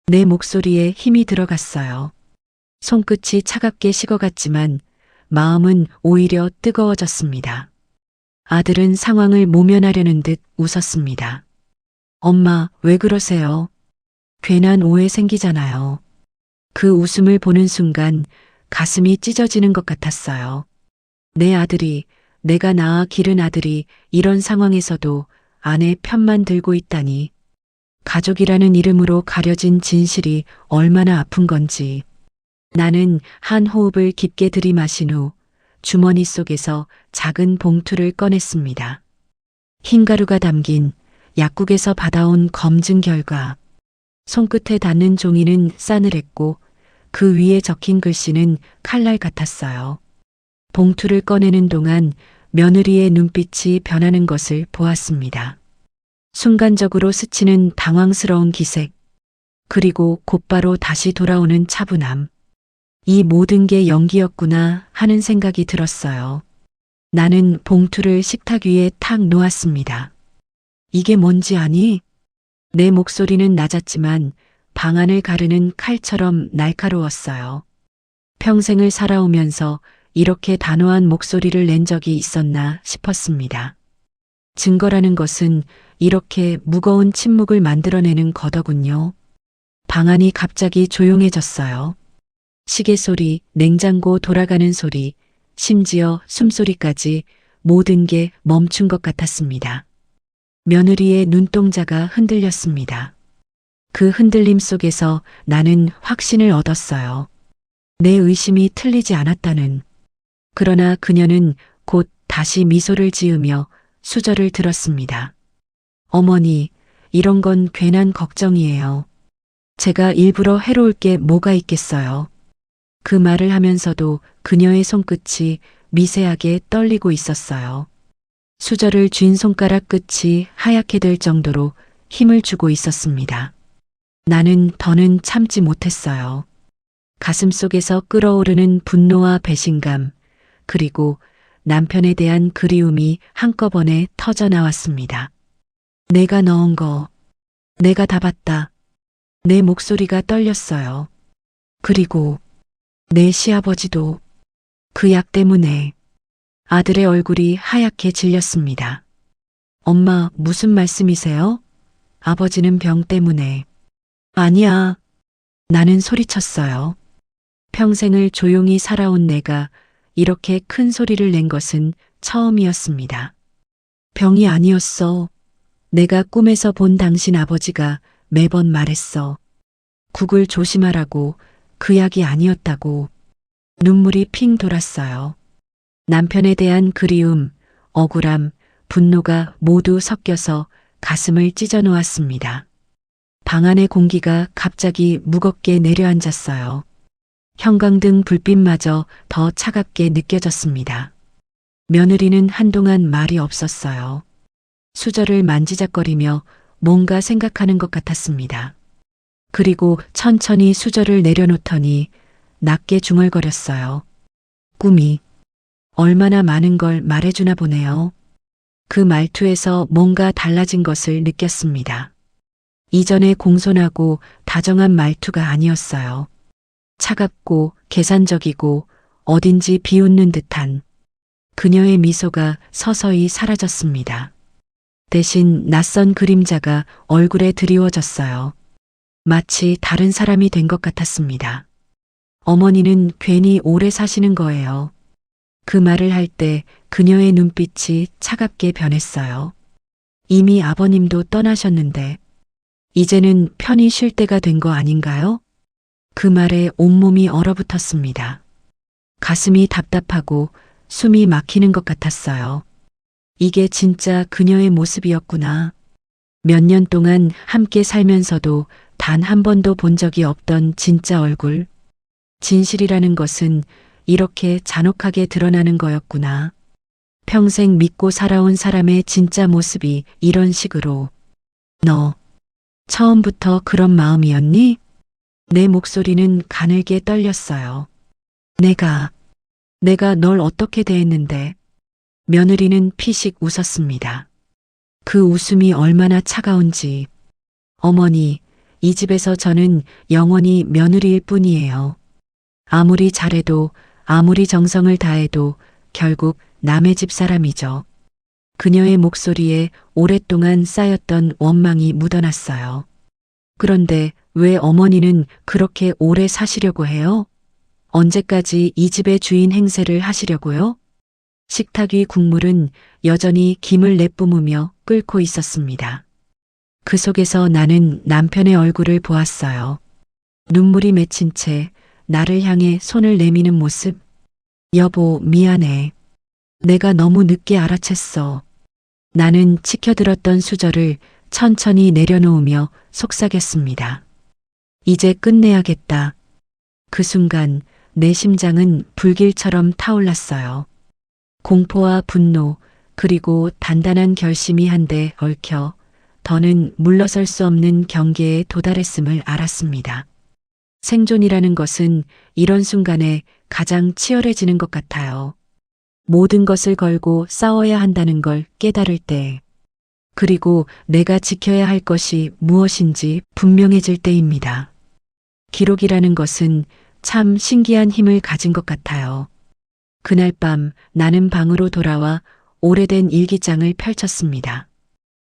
내 목소리에 힘이 들어갔어요. 손끝이 차갑게 식어갔지만 마음은 오히려 뜨거워졌습니다. 아들은 상황을 모면하려는 듯 웃었습니다. 엄마, 왜 그러세요? 괜한 오해 생기잖아요. 그 웃음을 보는 순간 가슴이 찢어지는 것 같았어요. 내 아들이, 내가 낳아 기른 아들이 이런 상황에서도 아내 편만 들고 있다니. 가족이라는 이름으로 가려진 진실이 얼마나 아픈 건지. 나는 한 호흡을 깊게 들이마신 후 주머니 속에서 작은 봉투를 꺼냈습니다. 흰가루가 담긴 약국에서 받아온 검증 결과. 손끝에 닿는 종이는 싸늘했고 그 위에 적힌 글씨는 칼날 같았어요. 봉투를 꺼내는 동안 며느리의 눈빛이 변하는 것을 보았습니다. 순간적으로 스치는 당황스러운 기색, 그리고 곧바로 다시 돌아오는 차분함. 이 모든 게 연기였구나 하는 생각이 들었어요. 나는 봉투를 식탁 위에 탁 놓았습니다. 이게 뭔지 아니? 내 목소리는 낮았지만 방안을 가르는 칼처럼 날카로웠어요. 평생을 살아오면서 이렇게 단호한 목소리를 낸 적이 있었나 싶었습니다. 증거라는 것은 이렇게 무거운 침묵을 만들어내는 거더군요. 방안이 갑자기 조용해졌어요. 시계 소리, 냉장고 돌아가는 소리, 심지어 숨소리까지 모든 게 멈춘 것 같았습니다. 며느리의 눈동자가 흔들렸습니다. 그 흔들림 속에서 나는 확신을 얻었어요. 내 의심이 틀리지 않았다는. 그러나 그녀는 곧 다시 미소를 지으며 수저를 들었습니다. 어머니, 이런 건 괜한 걱정이에요. 제가 일부러 해로울 게 뭐가 있겠어요. 그 말을 하면서도 그녀의 손끝이 미세하게 떨리고 있었어요. 수저를 쥔 손가락 끝이 하얗게 될 정도로 힘을 주고 있었습니다. 나는 더는 참지 못했어요. 가슴 속에서 끓어오르는 분노와 배신감, 그리고 남편에 대한 그리움이 한꺼번에 터져 나왔습니다. 내가 넣은 거, 내가 다 봤다. 내 목소리가 떨렸어요. 그리고 내 시아버지도 그 약 때문에. 아들의 얼굴이 하얗게 질렸습니다. 엄마, 무슨 말씀이세요? 아버지는 병 때문에. 아니야. 나는 소리쳤어요. 평생을 조용히 살아온 내가 이렇게 큰 소리를 낸 것은 처음이었습니다. 병이 아니었어. 내가 꿈에서 본 당신 아버지가 매번 말했어. 국을 조심하라고. 그 약이 아니었다고. 눈물이 핑 돌았어요. 남편에 대한 그리움, 억울함, 분노가 모두 섞여서 가슴을 찢어 놓았습니다. 방 안의 공기가 갑자기 무겁게 내려앉았어요. 형광등 불빛마저 더 차갑게 느껴졌습니다. 며느리는 한동안 말이 없었어요. 수저를 만지작거리며 뭔가 생각하는 것 같았습니다. 그리고 천천히 수저를 내려놓더니 낮게 중얼거렸어요. 꿈이 얼마나 많은 걸 말해주나 보네요. 그 말투에서 뭔가 달라진 것을 느꼈습니다. 이전에 공손하고 다정한 말투가 아니었어요. 차갑고 계산적이고 어딘지 비웃는 듯한. 그녀의 미소가 서서히 사라졌습니다. 대신 낯선 그림자가 얼굴에 드리워졌어요. 마치 다른 사람이 된 것 같았습니다. 어머니는 괜히 오래 사시는 거예요. 그 말을 할 때 그녀의 눈빛이 차갑게 변했어요. 이미 아버님도 떠나셨는데 이제는 편히 쉴 때가 된 거 아닌가요? 그 말에 온몸이 얼어붙었습니다. 가슴이 답답하고 숨이 막히는 것 같았어요. 이게 진짜 그녀의 모습이었구나. 몇 년 동안 함께 살면서도 단 한 번도 본 적이 없던 진짜 얼굴. 진실이라는 것은 이렇게 잔혹하게 드러나는 거였구나. 평생 믿고 살아온 사람의 진짜 모습이 이런 식으로. 너, 처음부터 그런 마음이었니? 내 목소리는 가늘게 떨렸어요. 내가 널 어떻게 대했는데. 며느리는 피식 웃었습니다. 그 웃음이 얼마나 차가운지. 어머니, 이 집에서 저는 영원히 며느리일 뿐이에요. 아무리 잘해도 아무리 정성을 다해도 결국 남의 집 사람이죠. 그녀의 목소리에 오랫동안 쌓였던 원망이 묻어났어요. 그런데 왜 어머니는 그렇게 오래 사시려고 해요? 언제까지 이 집의 주인 행세를 하시려고요? 식탁 위 국물은 여전히 김을 내뿜으며 끓고 있었습니다. 그 속에서 나는 남편의 얼굴을 보았어요. 눈물이 맺힌 채 나를 향해 손을 내미는 모습. 여보, 미안해. 내가 너무 늦게 알아챘어. 나는 치켜들었던 수저를 천천히 내려놓으며 속삭였습니다. 이제 끝내야겠다. 그 순간 내 심장은 불길처럼 타올랐어요. 공포와 분노, 그리고 단단한 결심이 한데 얽혀 더는 물러설 수 없는 경계에 도달했음을 알았습니다. 생존이라는 것은 이런 순간에 가장 치열해지는 것 같아요. 모든 것을 걸고 싸워야 한다는 걸 깨달을 때, 그리고 내가 지켜야 할 것이 무엇인지 분명해질 때입니다. 기록이라는 것은 참 신기한 힘을 가진 것 같아요. 그날 밤 나는 방으로 돌아와 오래된 일기장을 펼쳤습니다.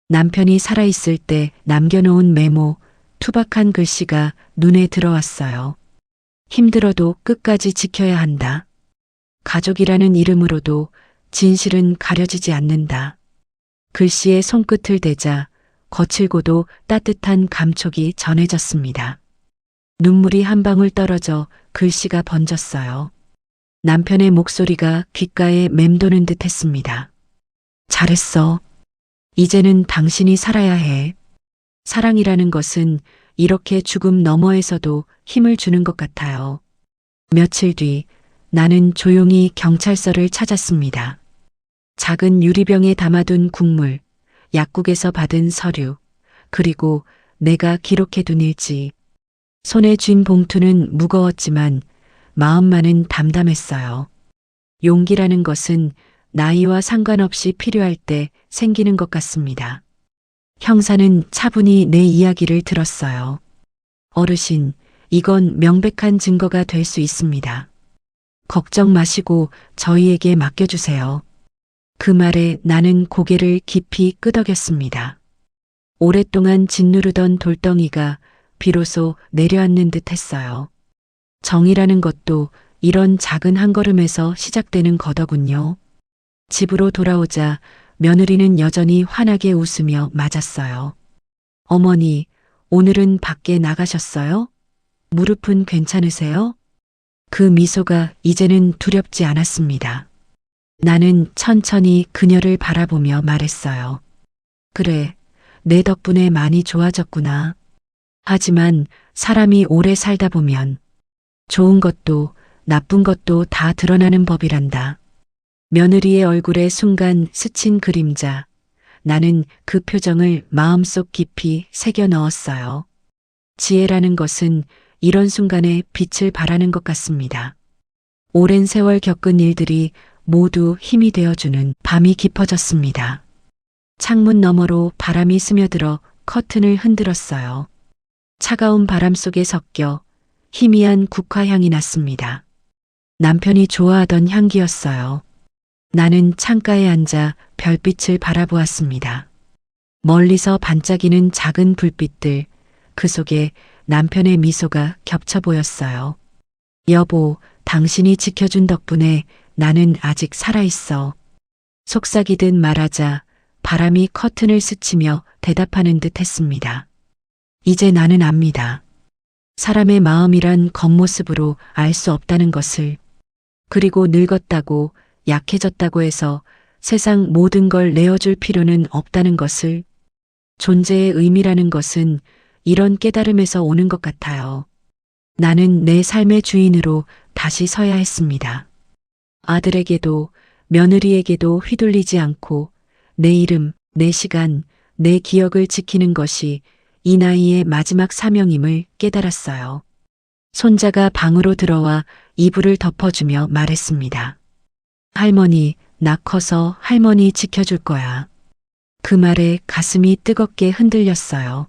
남편이 살아있을 때 남겨놓은 메모, 투박한 글씨가 눈에 들어왔어요. 힘들어도 끝까지 지켜야 한다. 가족이라는 이름으로도 진실은 가려지지 않는다. 글씨에 손끝을 대자 거칠고도 따뜻한 감촉이 전해졌습니다. 눈물이 한 방울 떨어져 글씨가 번졌어요. 남편의 목소리가 귓가에 맴도는 듯 했습니다. 잘했어. 이제는 당신이 살아야 해. 사랑이라는 것은 이렇게 죽음 너머에서도 힘을 주는 것 같아요. 며칠 뒤 나는 조용히 경찰서를 찾았습니다. 작은 유리병에 담아둔 국물, 약국에서 받은 서류, 그리고 내가 기록해둔 일지. 손에 쥔 봉투는 무거웠지만 마음만은 담담했어요. 용기라는 것은 나이와 상관없이 필요할 때 생기는 것 같습니다. 형사는 차분히 내 이야기를 들었어요. 어르신, 이건 명백한 증거가 될 수 있습니다. 걱정 마시고 저희에게 맡겨주세요. 그 말에 나는 고개를 깊이 끄덕였습니다. 오랫동안 짓누르던 돌덩이가 비로소 내려앉는 듯 했어요. 정의라는 것도 이런 작은 한 걸음에서 시작되는 거더군요. 집으로 돌아오자 며느리는 여전히 환하게 웃으며 맞았어요. 어머니, 오늘은 밖에 나가셨어요? 무릎은 괜찮으세요? 그 미소가 이제는 두렵지 않았습니다. 나는 천천히 그녀를 바라보며 말했어요. 그래, 내 덕분에 많이 좋아졌구나. 하지만 사람이 오래 살다 보면 좋은 것도 나쁜 것도 다 드러나는 법이란다. 며느리의 얼굴에 순간 스친 그림자. 나는 그 표정을 마음속 깊이 새겨 넣었어요. 지혜라는 것은 이런 순간에 빛을 발하는 것 같습니다. 오랜 세월 겪은 일들이 모두 힘이 되어주는 밤이 깊어졌습니다. 창문 너머로 바람이 스며들어 커튼을 흔들었어요. 차가운 바람 속에 섞여 희미한 국화향이 났습니다. 남편이 좋아하던 향기였어요. 나는 창가에 앉아 별빛을 바라보았습니다. 멀리서 반짝이는 작은 불빛들, 그 속에 남편의 미소가 겹쳐 보였어요. 여보, 당신이 지켜준 덕분에 나는 아직 살아있어. 속삭이듯 말하자 바람이 커튼을 스치며 대답하는 듯 했습니다. 이제 나는 압니다. 사람의 마음이란 겉모습으로 알 수 없다는 것을. 그리고 늙었다고 약해졌다고 해서 세상 모든 걸 내어줄 필요는 없다는 것을. 존재의 의미라는 것은 이런 깨달음에서 오는 것 같아요. 나는 내 삶의 주인으로 다시 서야 했습니다. 아들에게도 며느리에게도 휘둘리지 않고 내 이름, 내 시간, 내 기억을 지키는 것이 이 나이의 마지막 사명임을 깨달았어요. 손자가 방으로 들어와 이불을 덮어주며 말했습니다. 할머니, 나 커서 할머니 지켜줄 거야. 그 말에 가슴이 뜨겁게 흔들렸어요.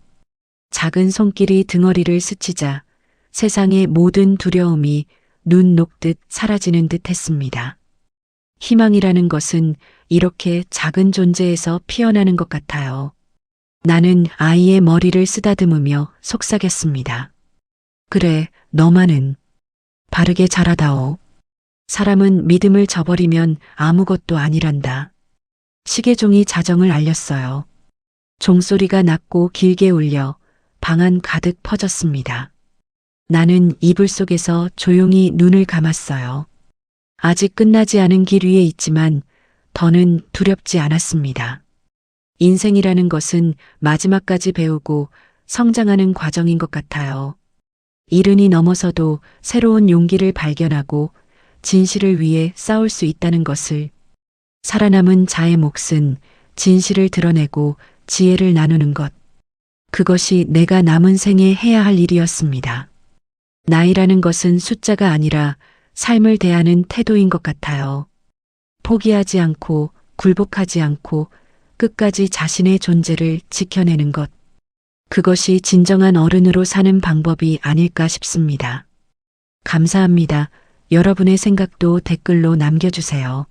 작은 손길이 등허리를 스치자 세상의 모든 두려움이 눈 녹듯 사라지는 듯 했습니다. 희망이라는 것은 이렇게 작은 존재에서 피어나는 것 같아요. 나는 아이의 머리를 쓰다듬으며 속삭였습니다. 그래, 너만은 바르게 자라다오. 사람은 믿음을 저버리면 아무것도 아니란다. 시계종이 자정을 알렸어요. 종소리가 낮고 길게 울려 방 안 가득 퍼졌습니다. 나는 이불 속에서 조용히 눈을 감았어요. 아직 끝나지 않은 길 위에 있지만 더는 두렵지 않았습니다. 인생이라는 것은 마지막까지 배우고 성장하는 과정인 것 같아요. 이른이 넘어서도 새로운 용기를 발견하고 진실을 위해 싸울 수 있다는 것을, 살아남은 자의 몫은 진실을 드러내고 지혜를 나누는 것. 그것이 내가 남은 생에 해야 할 일이었습니다. 나이라는 것은 숫자가 아니라 삶을 대하는 태도인 것 같아요. 포기하지 않고 굴복하지 않고 끝까지 자신의 존재를 지켜내는 것. 그것이 진정한 어른으로 사는 방법이 아닐까 싶습니다. 감사합니다. 여러분의 생각도 댓글로 남겨주세요.